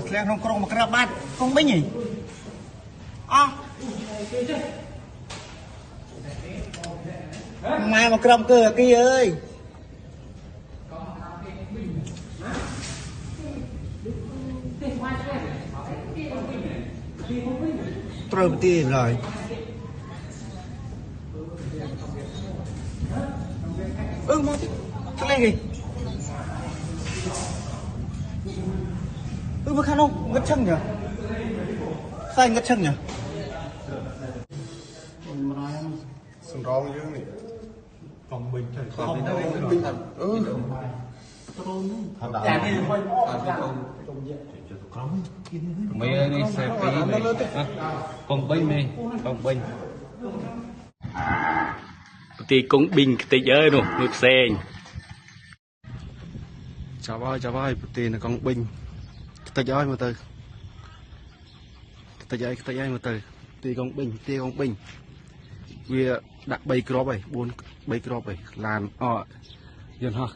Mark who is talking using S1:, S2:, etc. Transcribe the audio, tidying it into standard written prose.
S1: ធ្លាក់ក្នុងក្រុងមកក្រាបបាត់កងបិញហីអោះម៉ែមកក្រំគឺអាគីអើយត្រូវប្រទីឡើយមកទៅលេងហីមកខាងនោះងឹតឈឹងញ៉ាខ្សែងឹតឈឹងញ៉ា
S2: សម្រងយើងនេះកងបិញទៅកងបិញទៅចានេះហុយមកអត់យ៉ាងក្រុមមេនេះសេពីកងបិញមេកងបិញ
S3: ទីកងបិញខ្ទេចអើយនោះមួយផ្សេង
S2: ចាប់ហើយប្រទីនៅកងបិញខ្ទេចហើយមើលទៅខ្ទេចហើយមើលទៅទីកងបិញវាដាក់3គ្រាប់ហើយ3គ្រាប់ហើយឡានយន្តហោះ